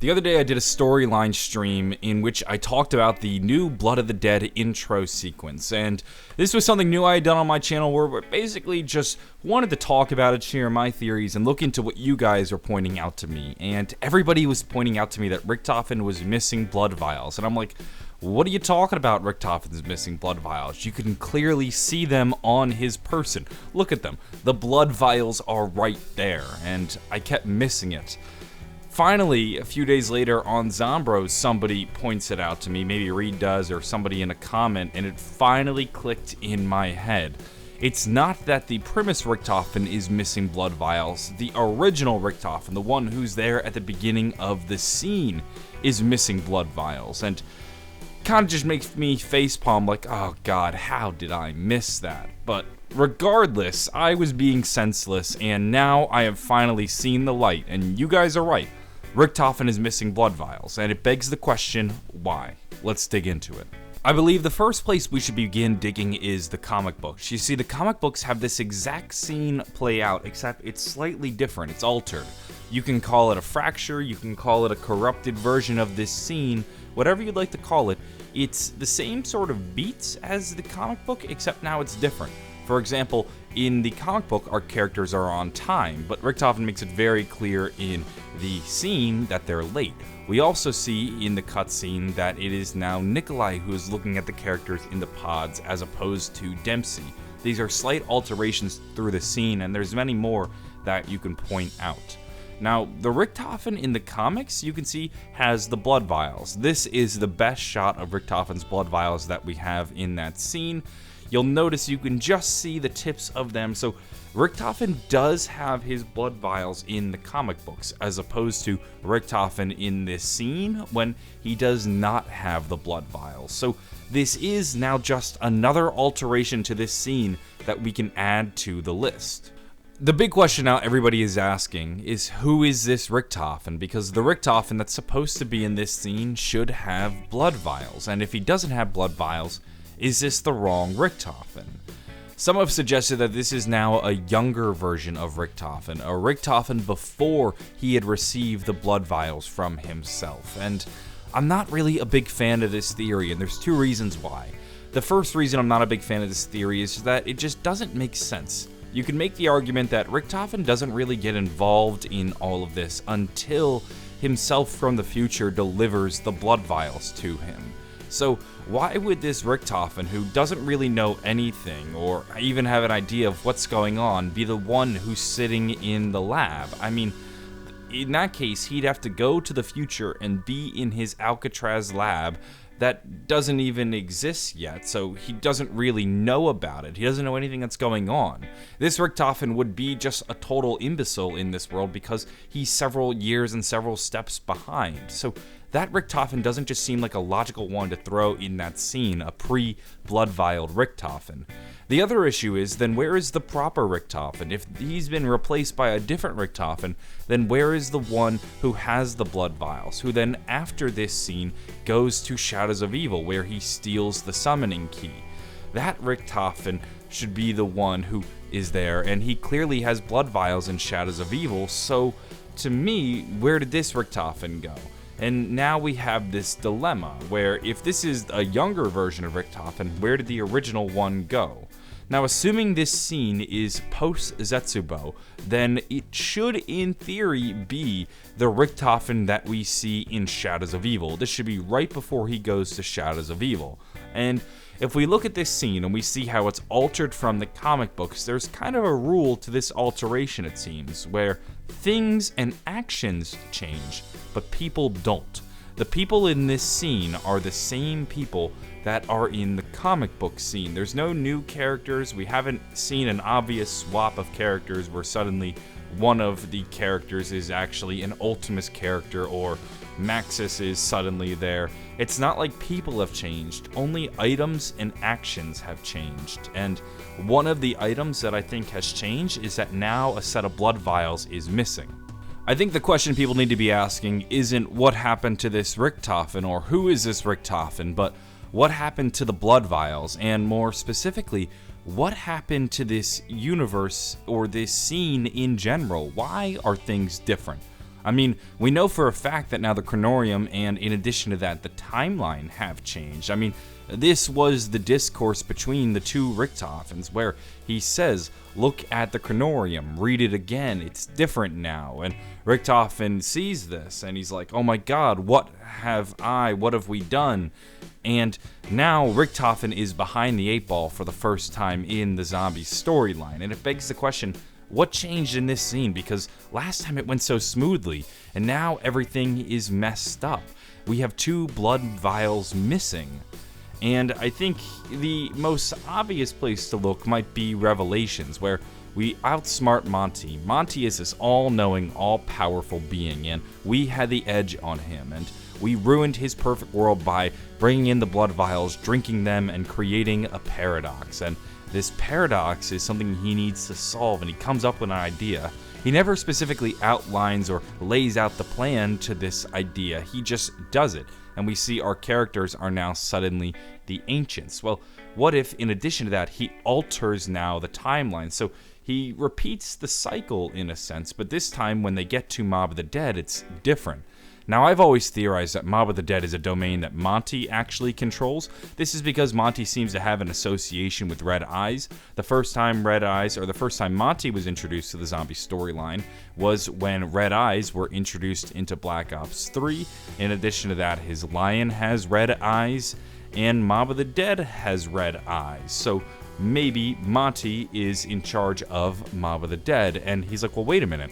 The other day I did a storyline stream in which I talked about the new Blood of the Dead intro sequence, and this was something new I had done on my channel where I basically just wanted to talk about it, share my theories, and look into what you guys are pointing out to me. And everybody was pointing out to me that Richtofen was missing blood vials, and I'm like, what are you talking about? Richtofen's missing blood vials. You can clearly see them on his person. Look at them. The blood vials are right there, and I kept missing it. Finally, a few days later on Zombros, somebody points it out to me, maybe Reed does or somebody in a comment, and it finally clicked in my head. It's not that the premise Richtofen is missing blood vials. The original Richtofen, the one who's there at the beginning of the scene, is missing blood vials. And kind of just makes me facepalm like, oh god, how did I miss that? But regardless, I was being senseless, and now I have finally seen the light, and you guys are right. Richtofen is missing blood vials, and it begs the question, why? Let's dig into it. I believe the first place we should begin digging is the comic books. You see, the comic books have this exact scene play out, except it's slightly different, it's altered. You can call it a fracture, you can call it a corrupted version of this scene, whatever you'd like to call it. It's the same sort of beats as the comic book, except now it's different. For example, in the comic book, our characters are on time, but Richtofen makes it very clear in the scene that they're late. We also see in the cutscene that it is now Nikolai who is looking at the characters in the pods as opposed to Dempsey. These are slight alterations through the scene, and there's many more that you can point out. Now, the Richtofen in the comics, you can see, has the blood vials. This is the best shot of Richtofen's blood vials that we have in that scene. You'll notice you can just see the tips of them, so Richtofen does have his blood vials in the comic books, as opposed to Richtofen in this scene when he does not have the blood vials. So this is now just another alteration to this scene that we can add to the list. The big question now everybody is asking is, who is this Richtofen? Because the Richtofen that's supposed to be in this scene should have blood vials, and if he doesn't have blood vials, is this the wrong Richtofen? Some have suggested that this is now a younger version of Richtofen, a Richtofen before he had received the blood vials from himself, and I'm not really a big fan of this theory, and there's two reasons why. The first reason I'm not a big fan of this theory is that it just doesn't make sense. You can make the argument that Richtofen doesn't really get involved in all of this until himself from the future delivers the blood vials to him. So why would this Richtofen, who doesn't really know anything or even have an idea of what's going on, be the one who's sitting in the lab? I mean, in that case, he'd have to go to the future and be in his Alcatraz lab that doesn't even exist yet, so he doesn't really know about it. He doesn't know anything that's going on. This Richtofen would be just a total imbecile in this world because he's several years and several steps behind. So that Richtofen doesn't just seem like a logical one to throw in that scene, a pre-blood vialed Richtofen. The other issue is, then where is the proper Richtofen? If he's been replaced by a different Richtofen, then where is the one who has the blood vials, who then after this scene goes to Shadows of Evil where he steals the summoning key? That Richtofen should be the one who is there, and he clearly has blood vials in Shadows of Evil, so to me, where did this Richtofen go? And now we have this dilemma, where if this is a younger version of Richtofen, where did the original one go? Now, assuming this scene is post-Zetsubo, then it should, in theory, be the Richtofen that we see in Shadows of Evil. This should be right before he goes to Shadows of Evil. And if we look at this scene and we see how it's altered from the comic books, there's kind of a rule to this alteration, it seems, where things and actions change, but people don't. The people in this scene are the same people that are in the comic book scene. There's no new characters. We haven't seen an obvious swap of characters where suddenly one of the characters is actually an Ultimus character or Maxis is suddenly there. It's not like people have changed, only items and actions have changed. And one of the items that I think has changed is that now a set of blood vials is missing. I think the question people need to be asking isn't what happened to this Richtofen or who is this Richtofen, but what happened to the blood vials, and more specifically, what happened to this universe or this scene in general? Why are things different? I mean, we know for a fact that now the Chronorium, and in addition to that, the timeline have changed. I mean, this was the discourse between the two Richtofens, where he says, look at the Chronorium, read it again, it's different now. And Richtofen sees this, and he's like, oh my god, what have we done? And now Richtofen is behind the 8 ball for the first time in the zombie storyline, and it begs the question, what changed in this scene? Because last time it went so smoothly, and now everything is messed up. We have 2 blood vials missing. And I think the most obvious place to look might be Revelations, where we outsmart Monty. Monty is this all-knowing, all-powerful being, and we had the edge on him, and we ruined his perfect world by bringing in the blood vials, drinking them, and creating a paradox. And this paradox is something he needs to solve, and he comes up with an idea. He never specifically outlines or lays out the plan to this idea, he just does it. And we see our characters are now suddenly the Ancients. Well, what if, in addition to that, he alters now the timeline? So he repeats the cycle in a sense, but this time when they get to Mob of the Dead, it's different. Now, I've always theorized that Mob of the Dead is a domain that Monty actually controls. This is because Monty seems to have an association with Red Eyes. The first time Monty was introduced to the zombie storyline was when Red Eyes were introduced into Black Ops 3. In addition to that, his lion has red eyes, and Mob of the Dead has red eyes. So maybe Monty is in charge of Mob of the Dead, and he's like, well, wait a minute.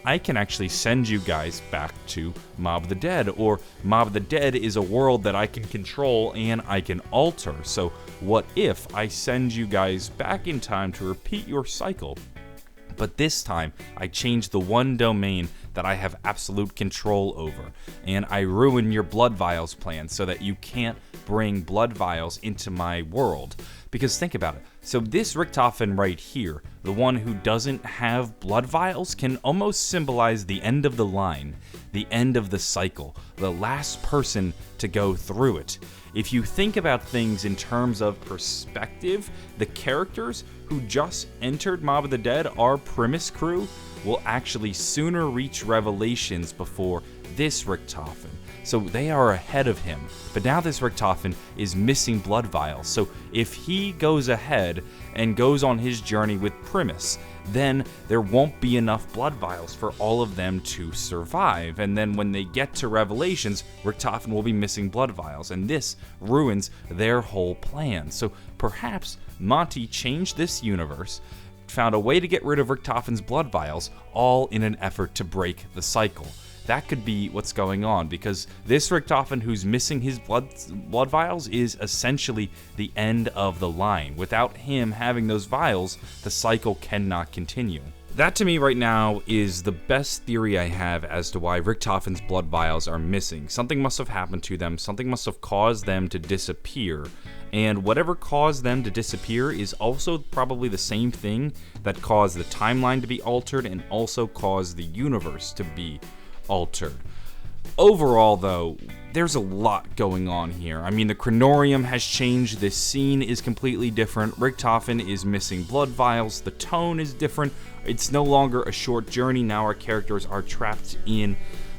I can actually send you guys back to Mob of the Dead, or Mob of the Dead is a world that I can control and I can alter. So what if I send you guys back in time to repeat your cycle, but this time I change the one domain that I have absolute control over, and I ruin your blood vials plan so that you can't bring blood vials into my world. Because think about it. So this Richtofen right here, the one who doesn't have blood vials, can almost symbolize the end of the line, the end of the cycle, the last person to go through it. If you think about things in terms of perspective, the characters who just entered Mob of the Dead, our Primus crew, will actually sooner reach Revelations before this Richtofen. So they are ahead of him. But now this Richtofen is missing blood vials. So if he goes ahead and goes on his journey with Primus, then there won't be enough blood vials for all of them to survive. And then when they get to Revelations, Richtofen will be missing blood vials, and this ruins their whole plan. So perhaps Monty changed this universe, found a way to get rid of Richtofen's blood vials, all in an effort to break the cycle. That could be what's going on, because this Richtofen who's missing his blood vials is essentially the end of the line. Without him having those vials, the cycle cannot continue. That to me right now is the best theory I have as to why Richtofen's blood vials are missing. Something must have happened to them, something must have caused them to disappear. And whatever caused them to disappear is also probably the same thing that caused the timeline to be altered and also caused the universe to be altered. Overall, though, there's a lot going on here. I mean, the Chronorium has changed, this scene is completely different, Richtofen is missing blood vials, the tone is different, it's no longer a short journey, now our characters are trapped in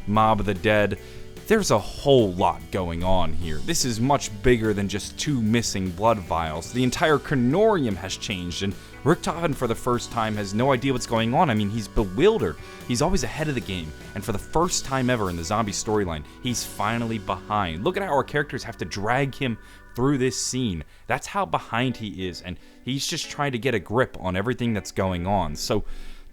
Mob of the Dead. There's a whole lot going on here. This is much bigger than just 2 missing blood vials. The entire Chronorium has changed, and Richtofen for the first time has no idea what's going on. I mean, he's bewildered. He's always ahead of the game, and for the first time ever in the zombie storyline, he's finally behind. Look at how our characters have to drag him through this scene. That's how behind he is, and he's just trying to get a grip on everything that's going on. So,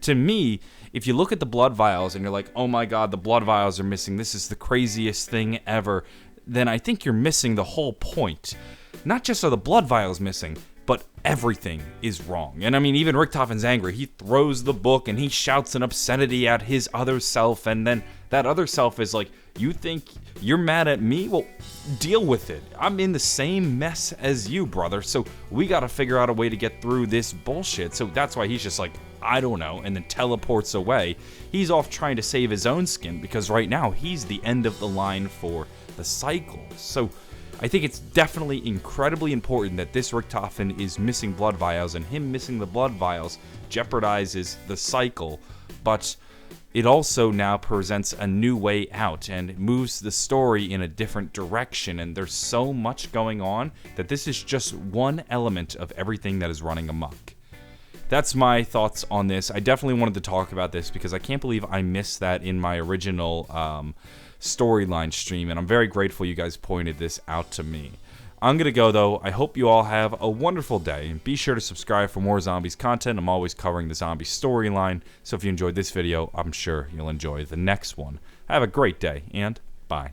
to me, if you look at the blood vials and you're like, oh my god, the blood vials are missing, this is the craziest thing ever, then I think you're missing the whole point. Not just are the blood vials missing, but everything is wrong. And I mean, even Richtofen's angry. He throws the book and he shouts an obscenity at his other self, and then that other self is like, you think you're mad at me? Well, deal with it. I'm in the same mess as you, brother, so we gotta figure out a way to get through this bullshit. So that's why he's just like, I don't know, and then teleports away. He's off trying to save his own skin, because right now he's the end of the line for the cycle. So I think it's definitely incredibly important that this Richtofen is missing blood vials, and him missing the blood vials jeopardizes the cycle. But it also now presents a new way out and moves the story in a different direction, and there's so much going on that this is just one element of everything that is running amok. That's my thoughts on this. I definitely wanted to talk about this because I can't believe I missed that in my original storyline stream, and I'm very grateful you guys pointed this out to me. I'm going to go, though. I hope you all have a wonderful day, and be sure to subscribe for more zombies content. I'm always covering the zombie storyline, so if you enjoyed this video, I'm sure you'll enjoy the next one. Have a great day, and bye.